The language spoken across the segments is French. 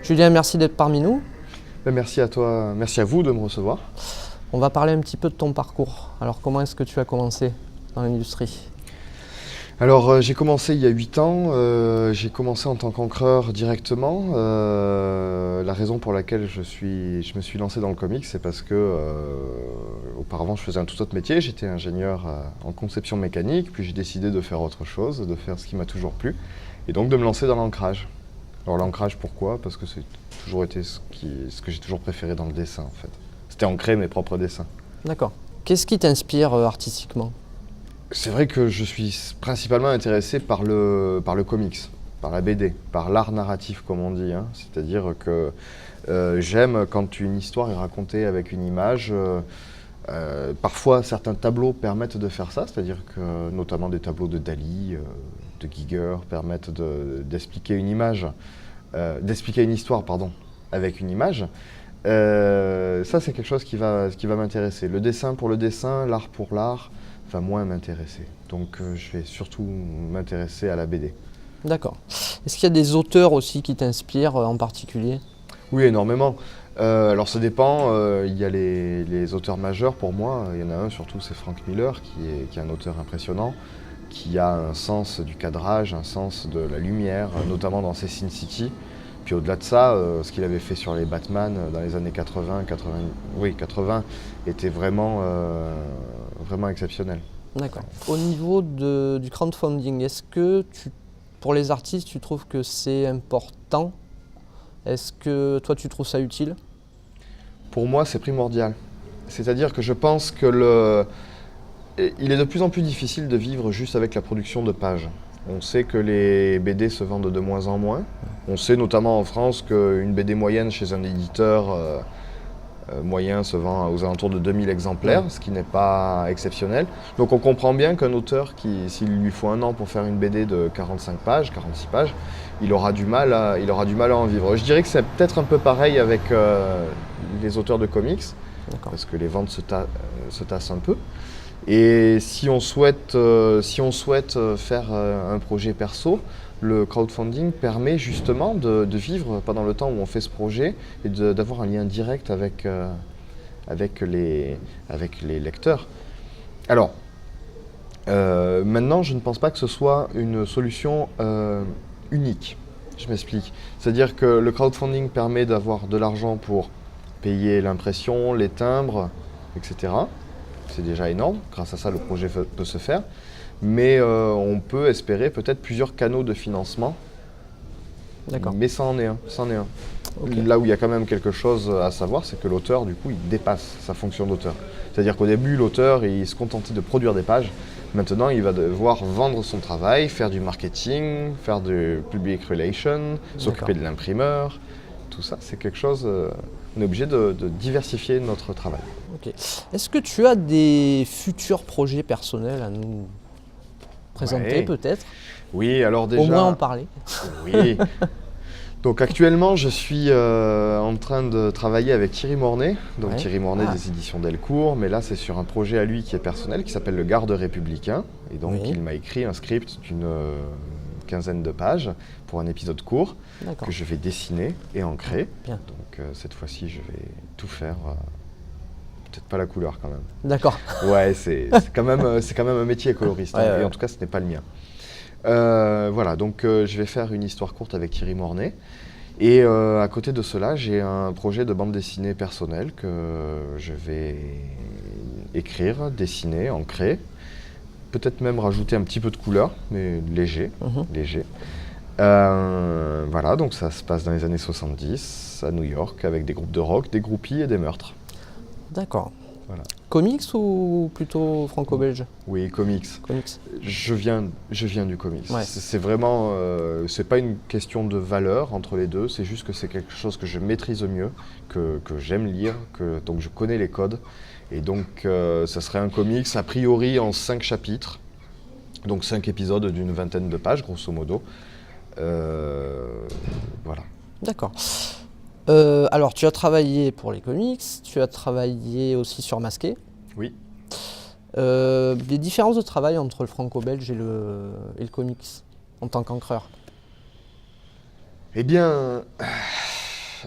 Julien, merci d'être parmi nous. Merci à toi, merci à vous de me recevoir. On va parler un petit peu de ton parcours. Alors, comment est-ce que tu as commencé dans l'industrie ? Alors j'ai commencé il y a 8 ans, j'ai commencé en tant qu'encreur directement. La raison pour laquelle je me suis lancé dans le comics, c'est parce que auparavant je faisais un tout autre métier, j'étais ingénieur en conception mécanique, puis j'ai décidé de faire autre chose, de faire ce qui m'a toujours plu, et donc de me lancer dans l'ancrage. Alors l'ancrage pourquoi ? Parce que c'est toujours été ce que j'ai toujours préféré dans le dessin en fait. C'était ancrer mes propres dessins. D'accord. Qu'est-ce qui t'inspire artistiquement ? C'est vrai que je suis principalement intéressé par le comics, par la BD, par l'art narratif comme on dit. C'est-à-dire que j'aime quand une histoire est racontée avec une image. Parfois certains tableaux permettent de faire ça, c'est-à-dire que notamment des tableaux de Dali, de Giger permettent d'expliquer une image, d'expliquer une histoire pardon, avec une image. Ça c'est quelque chose qui va m'intéresser. Le dessin pour le dessin, l'art pour l'art va moins m'intéresser. Donc je vais surtout m'intéresser à la BD. D'accord. Est-ce qu'il y a des auteurs aussi qui t'inspirent en particulier ? Oui, énormément. Alors ça dépend, il y a les auteurs majeurs pour moi. Il y en a un surtout, c'est Frank Miller, qui est un auteur impressionnant, qui a un sens du cadrage, un sens de la lumière, notamment dans ses Sin City. Puis au-delà de ça, ce qu'il avait fait sur les Batman dans les années 80 était vraiment exceptionnel. D'accord. Au niveau du crowdfunding, est-ce que pour les artistes, tu trouves que c'est important ? Est-ce que toi, tu trouves ça utile ? Pour moi, c'est primordial. C'est-à-dire que je pense que il est de plus en plus difficile de vivre juste avec la production de pages. On sait que les BD se vendent de moins en moins. On sait notamment en France qu'une BD moyenne chez un éditeur moyen se vend aux alentours de 2000 exemplaires, ce qui n'est pas exceptionnel. Donc on comprend bien qu'un auteur s'il lui faut un an pour faire une BD de 45 pages, 46 pages, il aura du mal à en vivre. Je dirais que c'est peut-être un peu pareil avec les auteurs de comics, parce que les ventes se tassent un peu. Et si on souhaite faire un projet perso, le crowdfunding permet justement de vivre pendant le temps où on fait ce projet et d'avoir un lien direct avec les lecteurs. Alors, maintenant, je ne pense pas que ce soit une solution unique. Je m'explique. C'est-à-dire que le crowdfunding permet d'avoir de l'argent pour payer l'impression, les timbres, etc. C'est déjà énorme, grâce à ça le projet peut se faire, mais on peut espérer peut-être plusieurs canaux de financement. D'accord. Mais ça en est un. Okay. Là où il y a quand même quelque chose à savoir, c'est que l'auteur, du coup, il dépasse sa fonction d'auteur. C'est-à-dire qu'au début, l'auteur, il se contentait de produire des pages. Maintenant, il va devoir vendre son travail, faire du marketing, faire du public relations, s'occuper de l'imprimeur. Tout ça, c'est quelque chose... on est obligé de diversifier notre travail. Okay. Est-ce que tu as des futurs projets personnels à nous présenter peut-être ? Oui, alors déjà... Au moins en parler. Oui. Donc actuellement, je suis en train de travailler avec Thierry Mornay. Donc Thierry Mornay des éditions Delcourt. Mais là, c'est sur un projet à lui qui est personnel, qui s'appelle Le Garde républicain. Et donc, il m'a écrit un script d'une quinzaine de pages pour un épisode court que je vais dessiner et ancrer. Bien. Donc cette fois-ci, je vais tout faire. Peut-être pas la couleur quand même. D'accord. Ouais, c'est quand même un métier coloriste. Et en tout cas, ce n'est pas le mien. Voilà, donc je vais faire une histoire courte avec Thierry Mornay. Et à côté de cela, j'ai un projet de bande dessinée personnelle que je vais écrire, dessiner, ancrer. Peut-être même rajouter un petit peu de couleur, mais léger. Voilà, donc ça se passe dans les années 70 à New York avec des groupes de rock, des groupies et des meurtres. D'accord. Voilà. Comics ou plutôt franco-belge ? Oui, comics. Je viens du comics. Ouais. C'est vraiment, c'est pas une question de valeur entre les deux, c'est juste que c'est quelque chose que je maîtrise mieux, que j'aime lire, donc je connais les codes. Et donc ça serait un comics a priori en 5 chapitres, donc 5 épisodes d'une vingtaine de pages grosso modo. Voilà. D'accord. Alors, tu as travaillé pour les comics, tu as travaillé aussi sur Masqué. Oui. Les différences de travail entre le franco-belge et le comics en tant qu'encreur. Eh bien,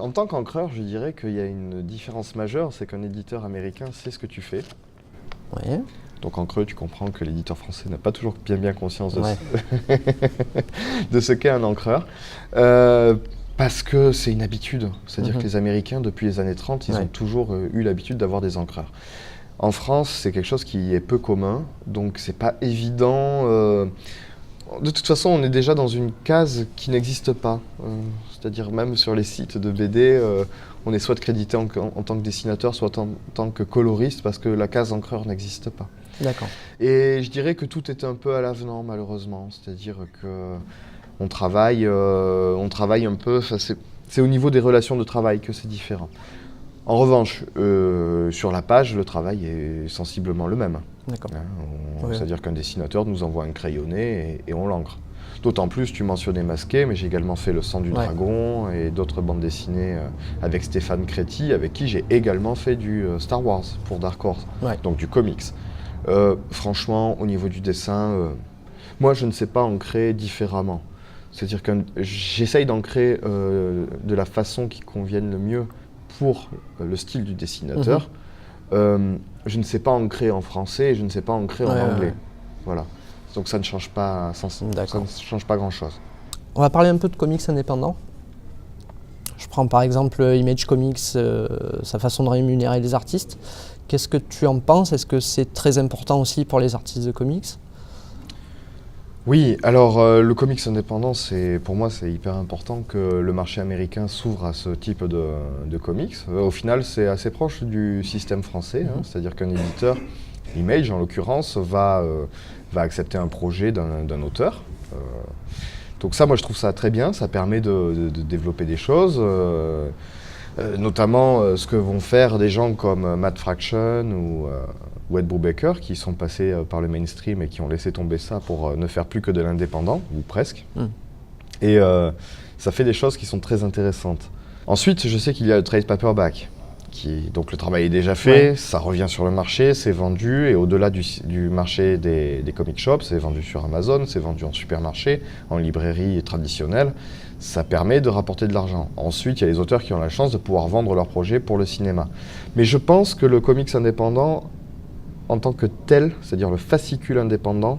En tant qu'encreur, je dirais qu'il y a une différence majeure, c'est qu'un éditeur américain sait ce que tu fais. Ouais. Donc en creux, tu comprends que l'éditeur français n'a pas toujours bien conscience de, Ouais. de ce qu'est un encreur. Parce que c'est une habitude. C'est-à-dire que les Américains, depuis les années 30, ils ont toujours eu l'habitude d'avoir des encreurs. En France, c'est quelque chose qui est peu commun, donc c'est pas évident. De toute façon, on est déjà dans une case qui n'existe pas. C'est-à-dire même sur les sites de BD, on est soit crédité en tant que dessinateur, soit en tant que coloriste, parce que la case encreur n'existe pas. D'accord. Et je dirais que tout est un peu à l'avenant, malheureusement. C'est-à-dire que on travaille un peu. C'est au niveau des relations de travail que c'est différent. En revanche, sur la page, le travail est sensiblement le même. D'accord. C'est-à-dire qu'un dessinateur nous envoie un crayonné et on l'encre. D'autant plus, tu mentionnais Masqué, mais j'ai également fait Le Sang du Dragon et d'autres bandes dessinées avec Stéphane Créti, avec qui j'ai également fait du Star Wars pour Dark Horse, donc du comics. Franchement, au niveau du dessin, moi je ne sais pas ancrer différemment. C'est-à-dire que j'essaye d'ancrer de la façon qui convienne le mieux pour le style du dessinateur. Je ne sais pas ancrer en français et je ne sais pas ancrer en anglais. Voilà. Donc ça ne change pas, grand-chose. On va parler un peu de comics indépendants. Je prends par exemple Image Comics, sa façon de rémunérer les artistes. Qu'est-ce que tu en penses? Est-ce que c'est très important aussi pour les artistes de comics? Oui, alors le comics indépendant, pour moi, c'est hyper important que le marché américain s'ouvre à ce type de comics. Au final, c'est assez proche du système français, c'est-à-dire qu'un éditeur, Image en l'occurrence, va accepter un projet d'un auteur. Donc ça, moi, je trouve ça très bien, ça permet de développer des choses, notamment ce que vont faire des gens comme Matt Fraction ou Ed Brubaker, qui sont passés par le mainstream et qui ont laissé tomber ça pour ne faire plus que de l'indépendant, ou presque. Et ça fait des choses qui sont très intéressantes. Ensuite, je sais qu'il y a le trade paperback. Donc le travail est déjà fait, ça revient sur le marché, c'est vendu, et au-delà du marché des comic shops, c'est vendu sur Amazon, c'est vendu en supermarché, en librairie traditionnelle. Ça permet de rapporter de l'argent. Ensuite, il y a les auteurs qui ont la chance de pouvoir vendre leurs projets pour le cinéma. Mais je pense que le comics indépendant, en tant que tel, c'est-à-dire le fascicule indépendant,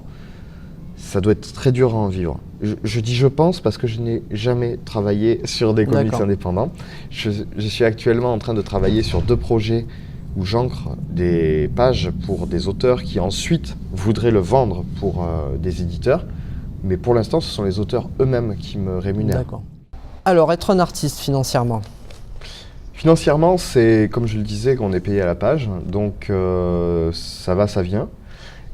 ça doit être très dur à en vivre. Je dis je pense parce que je n'ai jamais travaillé sur des comics indépendants. Je suis actuellement en train de travailler sur 2 projets où j'encre des pages pour des auteurs qui ensuite voudraient le vendre pour des éditeurs. Mais pour l'instant, ce sont les auteurs eux-mêmes qui me rémunèrent. D'accord. Alors, être un artiste financièrement? Financièrement, c'est comme je le disais, qu'on est payé à la page. Donc ça va, ça vient.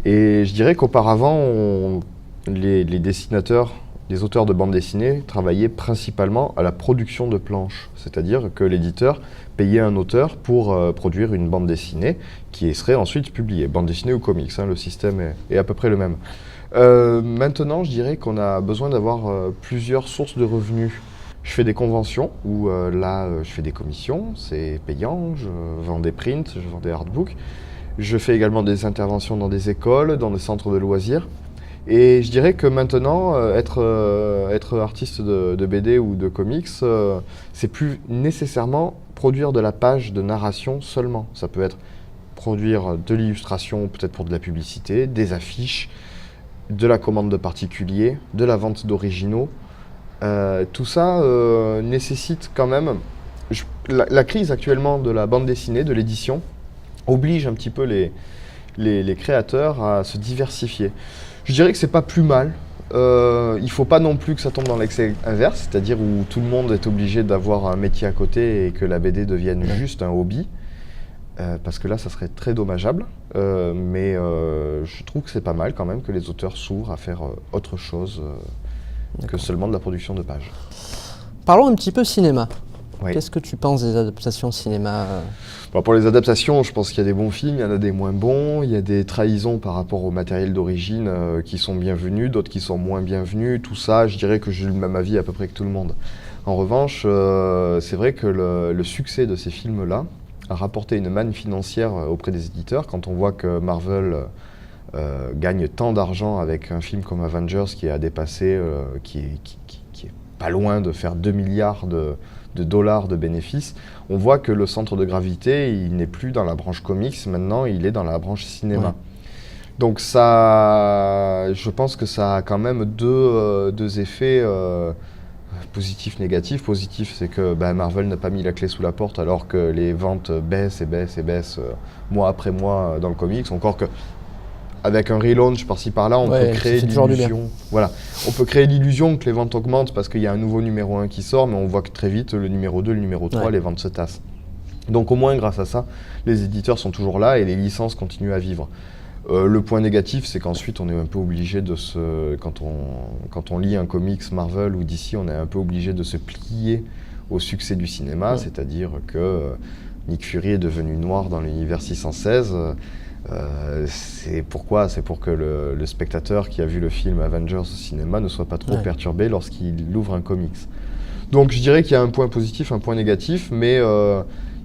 Et je dirais qu'auparavant, les dessinateurs, les auteurs de bande dessinée travaillaient principalement à la production de planches. C'est-à-dire que l'éditeur payait un auteur pour produire une bande dessinée qui serait ensuite publiée. Bande dessinée ou comics, le système est à peu près le même. Maintenant, je dirais qu'on a besoin d'avoir plusieurs sources de revenus. Je fais des conventions où je fais des commissions, c'est payant, je vends des prints, je vends des artbooks. Je fais également des interventions dans des écoles, dans des centres de loisirs. Et je dirais que maintenant, être artiste de BD ou de comics, c'est plus nécessairement produire de la page de narration seulement. Ça peut être produire de l'illustration, peut-être pour de la publicité, des affiches, de la commande de particuliers, de la vente d'originaux. Tout ça nécessite quand même... La crise actuellement de la bande dessinée, de l'édition, oblige un petit peu les créateurs à se diversifier. Je dirais que c'est pas plus mal. Il ne faut pas non plus que ça tombe dans l'excès inverse, c'est-à-dire où tout le monde est obligé d'avoir un métier à côté et que la BD devienne juste un hobby. Parce que là, ça serait très dommageable. Mais je trouve que c'est pas mal quand même que les auteurs s'ouvrent à faire autre chose que seulement de la production de pages. Parlons un petit peu cinéma. Oui. Qu'est-ce que tu penses des adaptations cinéma? Pour les adaptations, je pense qu'il y a des bons films, il y en a des moins bons, il y a des trahisons par rapport au matériel d'origine qui sont bienvenues, d'autres qui sont moins bienvenues. Tout ça, je dirais que j'ai le même avis à peu près que tout le monde. En revanche, c'est vrai que le succès de ces films-là a rapporté une manne financière auprès des éditeurs. Quand on voit que Marvel gagne tant d'argent avec un film comme Avengers qui a dépassé, qui est pas loin de faire 2 milliards de dollars de bénéfices, on voit que le centre de gravité, il n'est plus dans la branche comics, maintenant il est dans la branche cinéma. Ouais. Donc ça, je pense que ça a quand même deux effets positifs, négatifs. Positif, c'est que Marvel n'a pas mis la clé sous la porte alors que les ventes baissent et baissent et baissent mois après mois dans le comics. Encore que avec un relaunch par-ci par-là, on peut créer l'illusion. Voilà, on peut créer l'illusion que les ventes augmentent parce qu'il y a un nouveau numéro 1 qui sort, mais on voit que très vite, le numéro 2, le numéro 3, les ventes se tassent. Donc au moins, grâce à ça, les éditeurs sont toujours là et les licences continuent à vivre. Le point négatif, c'est qu'ensuite, on est un peu obligé de quand on lit un comics Marvel ou DC, on est un peu obligé de se plier au succès du cinéma, c'est-à-dire que Nick Fury est devenu noir dans l'univers 616. C'est pourquoi? C'est pour que le spectateur qui a vu le film Avengers au cinéma ne soit pas trop perturbé lorsqu'il ouvre un comics. Donc je dirais qu'il y a un point positif, un point négatif, mais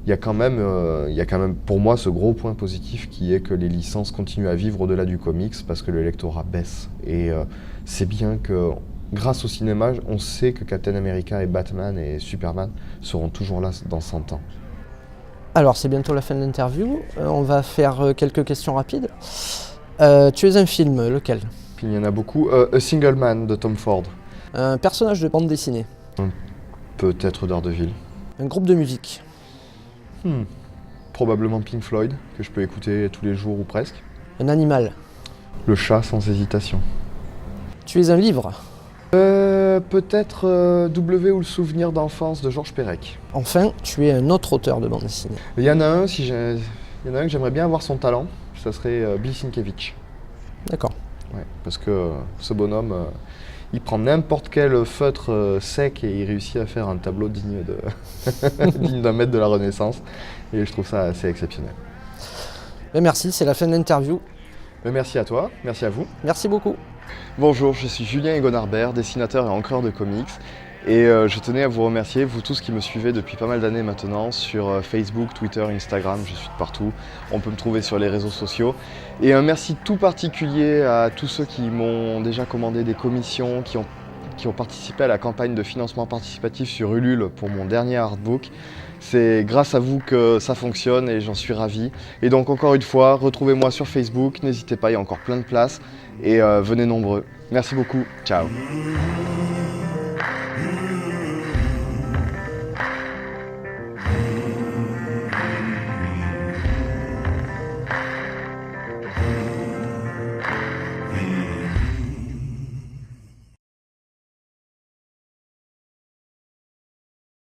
il y a quand même pour moi ce gros point positif qui est que les licences continuent à vivre au-delà du comics parce que le lectorat baisse. Et c'est bien que grâce au cinéma, on sait que Captain America et Batman et Superman seront toujours là dans 100 ans. Alors, c'est bientôt la fin de l'interview. On va faire quelques questions rapides. Tu es un film, lequel? Il y en a beaucoup. A Single Man de Tom Ford. Un personnage de bande dessinée. Peut-être Daredevil. Un groupe de musique. Probablement Pink Floyd, que je peux écouter tous les jours ou presque. Un animal. Le chat, sans hésitation. Tu es un livre. Peut-être W ou le souvenir d'enfance de Georges Perec. Enfin, tu es un autre auteur de bande dessinée. Il y en a un que j'aimerais bien avoir son talent, ça serait Bill Sienkiewicz. D'accord. Ouais, parce que ce bonhomme, il prend n'importe quel feutre sec et il réussit à faire un tableau digne d'un maître de la Renaissance. Et je trouve ça assez exceptionnel. Merci, c'est la fin de l'interview. Merci à toi, merci à vous. Merci beaucoup. Bonjour, je suis Julien Egonarbert, dessinateur et encreur de comics. Et je tenais à vous remercier, vous tous qui me suivez depuis pas mal d'années maintenant, sur Facebook, Twitter, Instagram, je suis de partout. On peut me trouver sur les réseaux sociaux. Et un merci tout particulier à tous ceux qui m'ont déjà commandé des commissions, qui ont participé à la campagne de financement participatif sur Ulule pour mon dernier artbook. C'est grâce à vous que ça fonctionne et j'en suis ravi. Et donc encore une fois, retrouvez-moi sur Facebook, n'hésitez pas, il y a encore plein de places et venez nombreux. Merci beaucoup, ciao.